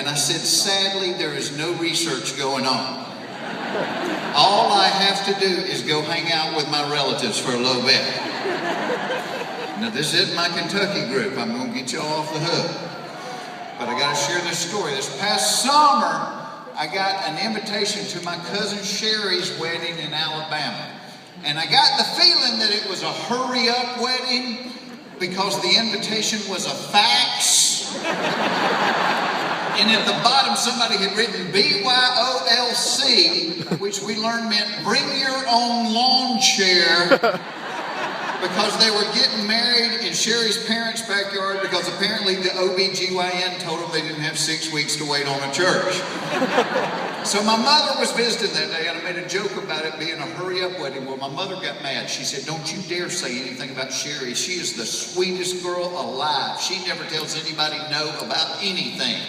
And I said, sadly, there is no research going on. All I have to do is go hang out with my relatives for a little bit. Now, this isn't my Kentucky group. I'm going to get y'all off the hook. But I got to share this story. This past summer, I got an invitation to my cousin Sherry's wedding in Alabama. And I got the feeling that it was a hurry-up wedding because the invitation was a fax. And at the bottom, somebody had written BYOLC, which we learned meant bring your own lawn chair, because they were getting married in Sherry's parents' backyard because apparently the OBGYN told them they didn't have 6 weeks to wait on a church. So my mother was visiting that day, and I made a joke about it being a hurry-up wedding. Well, my mother got mad. She said, don't you dare say anything about Sherry. She is the sweetest girl alive. She never tells anybody no about anything.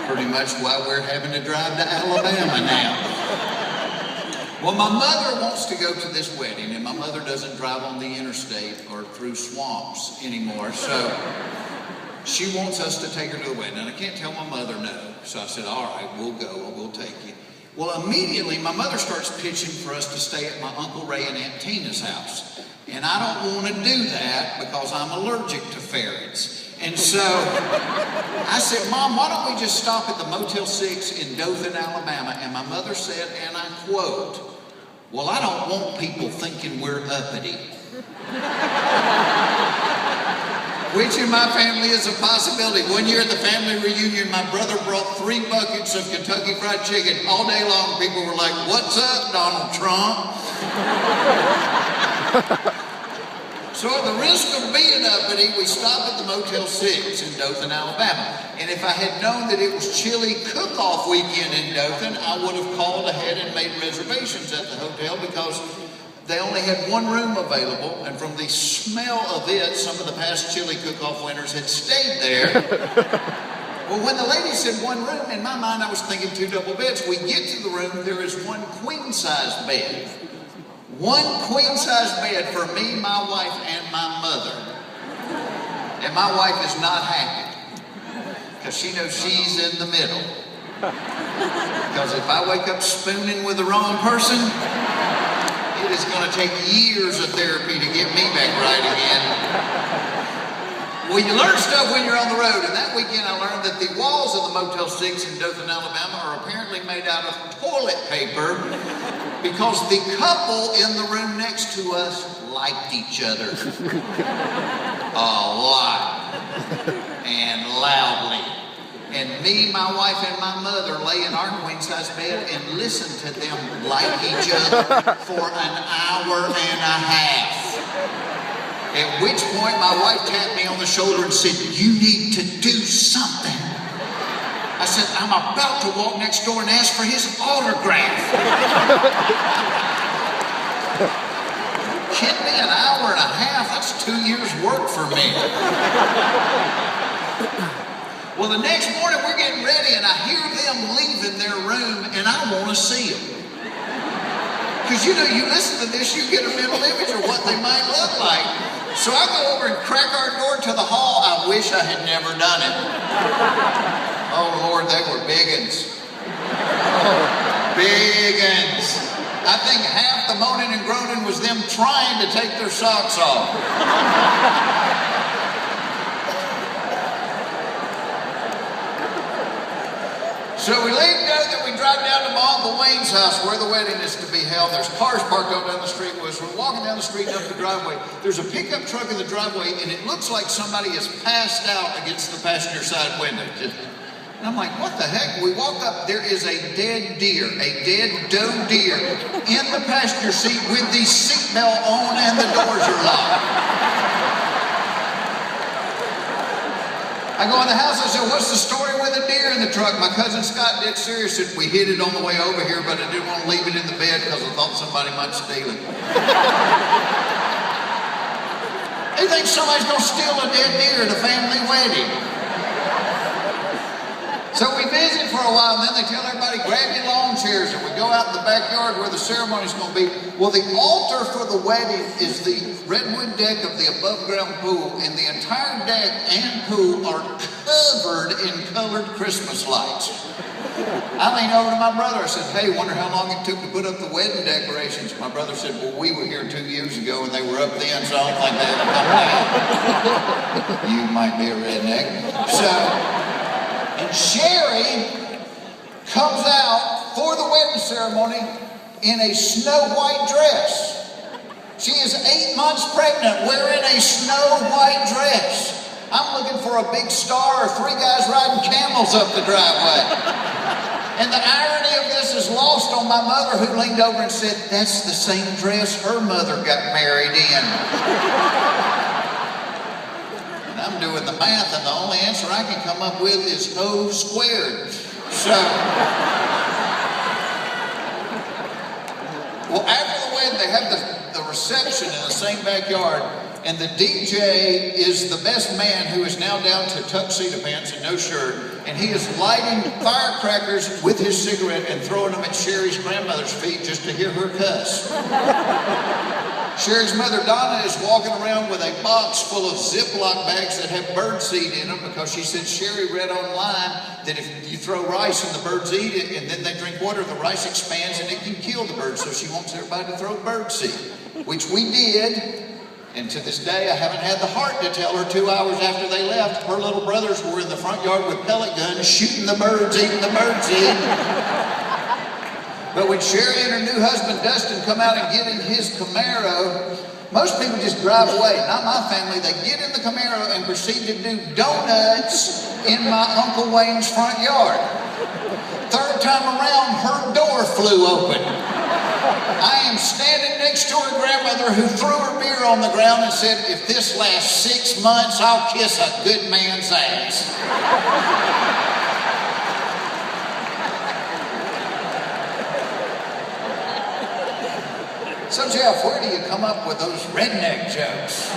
Pretty much why we're having to drive to Alabama now. Well, my mother wants to go to this wedding, and my mother doesn't drive on the interstate or through swamps anymore, so she wants us to take her to the wedding, and I can't tell my mother no. So I said, all right, we'll go, we'll take you. Well, immediately, my mother starts pitching for us to stay at my Uncle Ray and Aunt Tina's house. And I don't want to do that because I'm allergic to ferrets. And so I said, Mom, why don't we just stop at the Motel 6 in Dothan, Alabama? And my mother said, and I quote, well, I don't want people thinking we're uppity. Which in my family is a possibility. One year at the family reunion, my brother brought 3 buckets of Kentucky Fried Chicken. All day long, people were like, what's up, Donald Trump? So at the risk of being uppity, we stopped at the Motel 6 in Dothan, Alabama. And if I had known that it was chili cook-off weekend in Dothan, I would have called ahead and made reservations at the hotel because they only had 1 room available. And from the smell of it, some of the past chili cook-off winners had stayed there. Well, when the lady said 1 room, in my mind I was thinking 2 double beds. We get to the room, there is 1 queen-size bed. 1 queen-size bed for me, my wife, and my mother. And my wife is not happy because she knows she's in the middle. Because if I wake up spooning with the wrong person, it is going to take years of therapy to get me back right again. Well, you learn stuff when you're on the road, and that weekend I learned that the walls of the Motel 6 in Dothan, Alabama are apparently made out of toilet paper because the couple in the room next to us liked each other a lot and loudly. And me, my wife, and my mother lay in our queen-size bed and listened to them like each other for an hour and a half. At which point my wife tapped me on the shoulder and said, you need to do something. I said, I'm about to walk next door and ask for his autograph. Kidding me, an hour and a half? That's 2 years' work for me. Well, the next morning we're getting ready and I hear them leaving their room and I want to see them. Because you know, you listen to this, you get a mental image of what they might look like. So I go over and crack our door to the hall. I wish I had never done it. Oh Lord, they were big uns. Big uns. I think half the moaning and groaning was them trying to take their socks off. So we leave Dothan, we drive down to my Uncle Wayne's house where the wedding is to be held. There's cars parked on down the street with us. We're walking down the street and up the driveway. There's a pickup truck in the driveway and it looks like somebody is passed out against the passenger side window. And I'm like, what the heck? We walk up, there is a dead deer, a dead doe deer in the passenger seat with the seatbelt on and the doors are locked. I go in the house, I said, what's the story with the deer in the truck? My cousin Scott, dead serious, said, we hid it on the way over here, but I didn't want to leave it in the bed because I thought somebody might steal it. They think somebody's going to steal a dead deer at a family wedding. So we visit for a while, and then they they tell everybody, grab your lawn chairs, and we go out in the backyard where the ceremony's going to be. Well, the altar for the wedding is the redwood deck of the above-ground pool, and the entire deck and pool are covered in colored Christmas lights. I leaned over to my brother. I said, hey, wonder how long it took to put up the wedding decorations. My brother said, well, we were here 2 years ago and they were up then, so I don't think they ever come down. You might be a redneck. So, and Sherry comes out for the wedding ceremony in a snow white dress. She is 8 months pregnant wearing a snow white dress. I'm looking for a big star or 3 guys riding camels up the driveway. And the irony of this is lost on my mother, who leaned over and said, that's the same dress her mother got married in. And I'm doing the math, and the only answer I can come up with is O squared. So, well, after the wedding, they have the reception in the same backyard. And the DJ is the best man, who is now down to tuxedo pants and no shirt. And he is lighting firecrackers with his cigarette and throwing them at Sherry's grandmother's feet just to hear her cuss. Sherry's mother, Donna, is walking around with a box full of Ziploc bags that have birdseed in them, because she said Sherry read online that if you throw rice and the birds eat it and then they drink water, the rice expands and it can kill the birds. So she wants everybody to throw birdseed, which we did. And to this day, I haven't had the heart to tell her 2 hours after they left, her little brothers were in the front yard with pellet guns shooting the birds, eating the birdseed. But when Sherry and her new husband Dustin come out and get in his Camaro, most people just drive away. Not my family. They get in the Camaro and proceed to do donuts in my Uncle Wayne's front yard. Third time around, her door flew open. I am standing next to her grandmother, who threw her beer on the ground and said, if this lasts 6 months, I'll kiss a good man's ass. So, Jeff, where do you come up with those redneck jokes?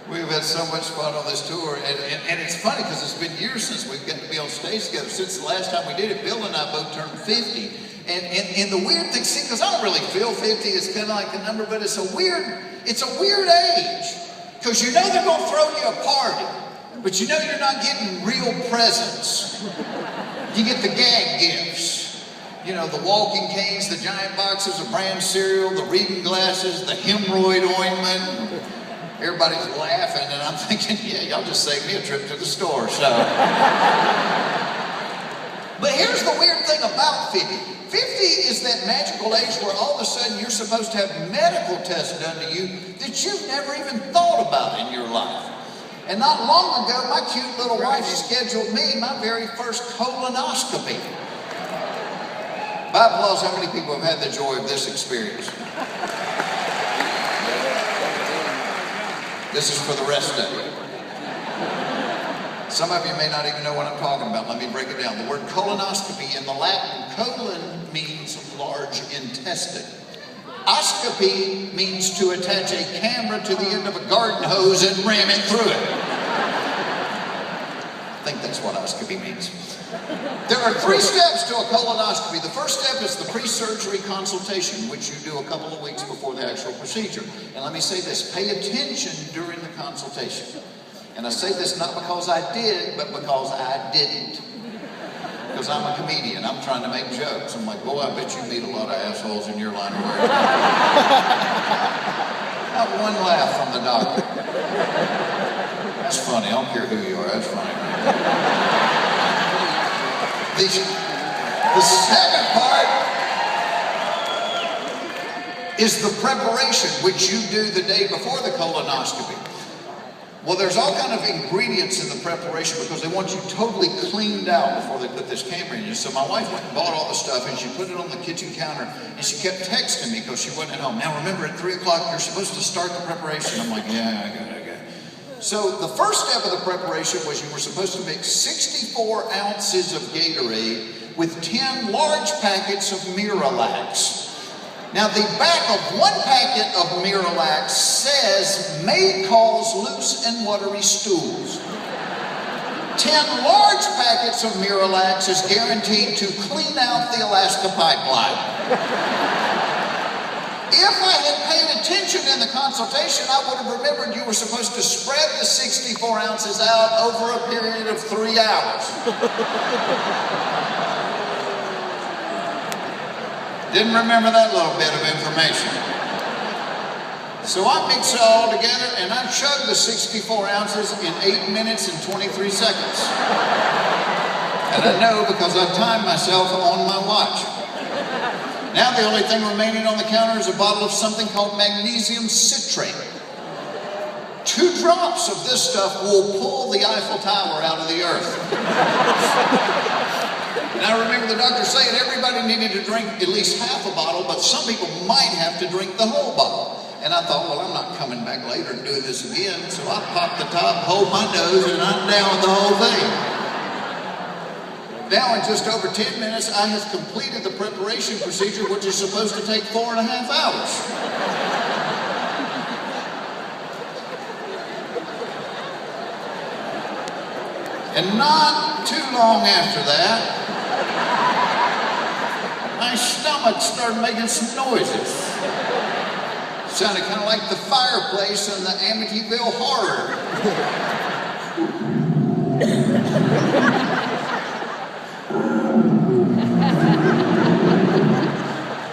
We've had so much fun on this tour, and it's funny because it's been years since we've gotten to be on stage together. Since the last time we did it, Bill and I both turned 50. And the weird thing, see, because I don't really feel 50, it's kind of like a number, but it's a weird age. Because you know they're going to throw you a party, but you know you're not getting real presents. You get the gag gifts. You know, the walking canes, the giant boxes of brand cereal, the reading glasses, the hemorrhoid ointment. Everybody's laughing, and I'm thinking, yeah, y'all just saved me a trip to the store, so. But here's the weird thing about 50. 50 is that magical age where all of a sudden you're supposed to have medical tests done to you that you've never even thought about in your life. And not long ago, my cute little wife scheduled me my very first colonoscopy. By applause, how many people have had the joy of this experience? This is for the rest of you. Some of you may not even know what I'm talking about. Let me break it down. The word colonoscopy in the Latin, colon means large intestine. Oscopy means to attach a camera to the end of a garden hose and ram it through it. I think that's what oscopy means. There are 3 steps to a colonoscopy. The first step is the pre-surgery consultation, which you do a couple of weeks before the actual procedure. And let me say this, pay attention during the consultation. And I say this not because I did, but because I didn't. Because I'm a comedian, I'm trying to make jokes. I'm like, boy, I bet you meet a lot of assholes in your line of work. Not one laugh from the doctor. That's funny, I don't care who you are, that's funny. The second part is the preparation, which you do the day before the colonoscopy. Well, there's all kind of ingredients in the preparation because they want you totally cleaned out before they put this camera in you. So my wife went and bought all the stuff, and she put it on the kitchen counter, and she kept texting me because she wasn't at home. Now remember, at 3 o'clock, you're supposed to start the preparation. I'm like, yeah, I got it. So the first step of the preparation was you were supposed to mix 64 ounces of Gatorade with 10 large packets of Miralax. Now the back of one packet of Miralax says, may cause loose and watery stools. 10 large packets of Miralax is guaranteed to clean out the Alaska pipeline. If I had paid attention in the consultation, I would have remembered you were supposed to spread the 64 ounces out over a period of 3 hours. Didn't remember that little bit of information. So I mix it all together and I chug the 64 ounces in 8 minutes and 23 seconds. And I know because I timed myself on my watch. Now the only thing remaining on the counter is a bottle of something called magnesium citrate. 2 drops of this stuff will pull the Eiffel Tower out of the earth. And I remember the doctor saying everybody needed to drink at least half a bottle, but some people might have to drink the whole bottle. And I thought, well, I'm not coming back later and doing this again, so I pop the top, hold my nose, and I'm down with the whole thing. Now, in just over 10 minutes, I have completed the preparation procedure, which is supposed to take 4.5 hours. And not too long after that, my stomach started making some noises. Sounded kind of like the fireplace in the Amityville Horror.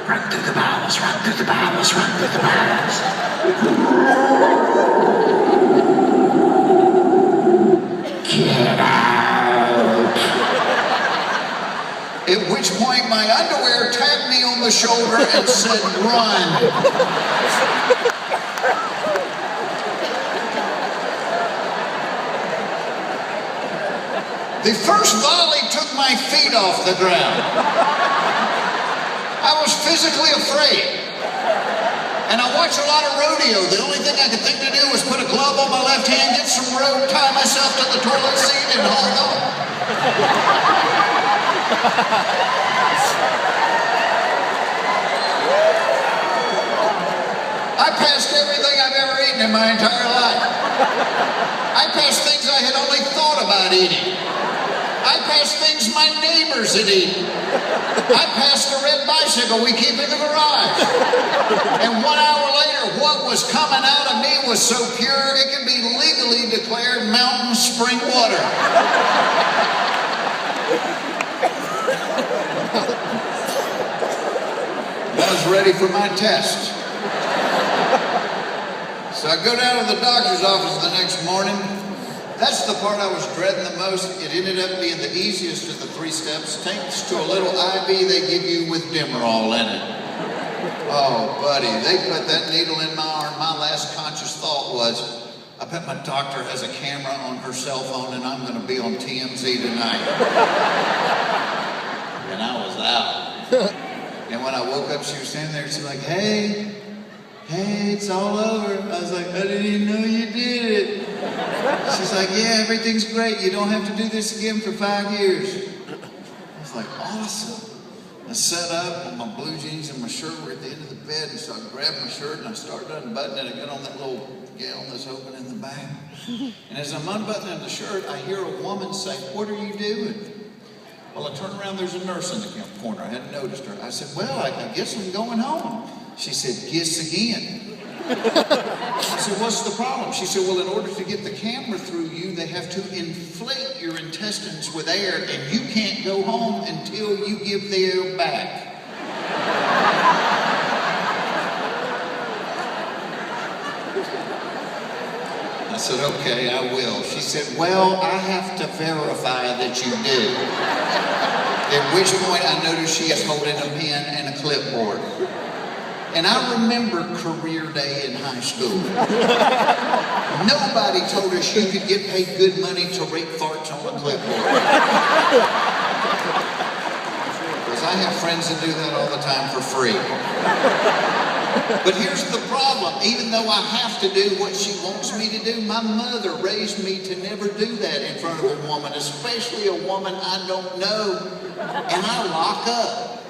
Run through the bowels, run through the bowels, run through the bowels. Get out. At which point my underwear tapped me on the shoulder and said, run. The first volley took my feet off the ground. I was physically afraid. And I watch a lot of rodeo. The only thing I could think to do was put a glove on my left hand, get some rope, tie myself to the toilet seat, and hold on. I passed everything I've ever eaten in my entire life. I passed things I had only thought about eating. I passed things my neighbors had eaten. I passed the red bicycle we keep in the garage. And 1 hour later, what was coming out of me was so pure it could be legally declared mountain spring water. I was ready for my test. So I go down to the doctor's office the next morning. That's the part I was dreading the most. It ended up being the easiest of the 3 steps, thanks to a little IV they give you with Demerol in it. Oh, buddy, they put that needle in my arm. My last conscious thought was, I bet my doctor has a camera on her cell phone and I'm going to be on TMZ tonight. And I was out. And when I woke up, she was standing there. She's like, hey, it's all over. I was like, I didn't even know you did it. She's like, yeah, everything's great. You don't have to do this again for 5 years. I was like, awesome. I sat up and my blue jeans and my shirt were at the end of the bed. And so I grabbed my shirt and I started unbuttoning it. I got on that little gown that's open in the back. And as I'm unbuttoning the shirt, I hear a woman say, what are you doing? Well, I turn around, there's a nurse in the corner. I hadn't noticed her. I said, well, I guess I'm going home. She said, guess again. I said, what's the problem? She said, well, in order to get the camera through you, they have to inflate your intestines with air, and you can't go home until you give the air back. I said, okay, I will. She said, well, I have to verify that you do. At which point I noticed she is holding a pen and a clipboard. And I remember career day in high school. Nobody told us you could get paid good money to rake farts on a clipboard. Because I have friends that do that all the time for free. But here's the problem. Even though I have to do what she wants me to do, my mother raised me to never do that in front of a woman, especially a woman I don't know. And I lock up.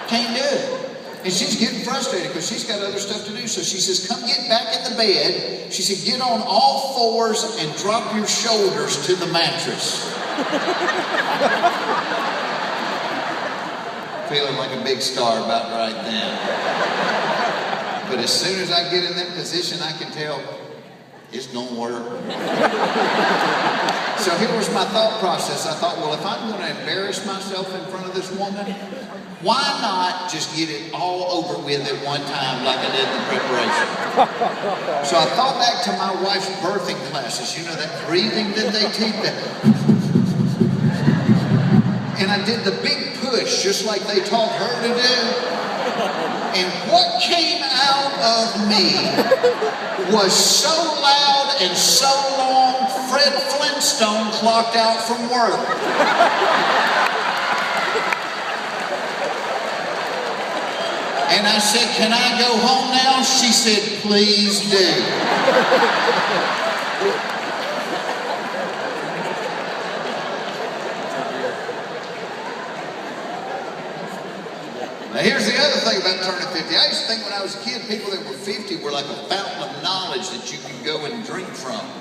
Can't do it. And she's getting frustrated because she's got other stuff to do. So she says, come get back in the bed. She said, get on all fours and drop your shoulders to the mattress. Feeling like a big star about right then. But as soon as I get in that position, I can tell it's gonna work. So here was my thought process. I thought, well, if I'm gonna embarrass myself in front of this woman, why not just get it all over with at one time like I did in the preparation? So I thought back to my wife's birthing classes. You know that breathing that they teach? And I did the big push just like they taught her to do. And what came out of me was so loud and so long, Fred Flintstone clocked out from work. And I said, can I go home now? She said, please do. Now here's the other thing about turning 50. I used to think when I was a kid, people that were 50 were like a fountain of knowledge that you could go and drink from.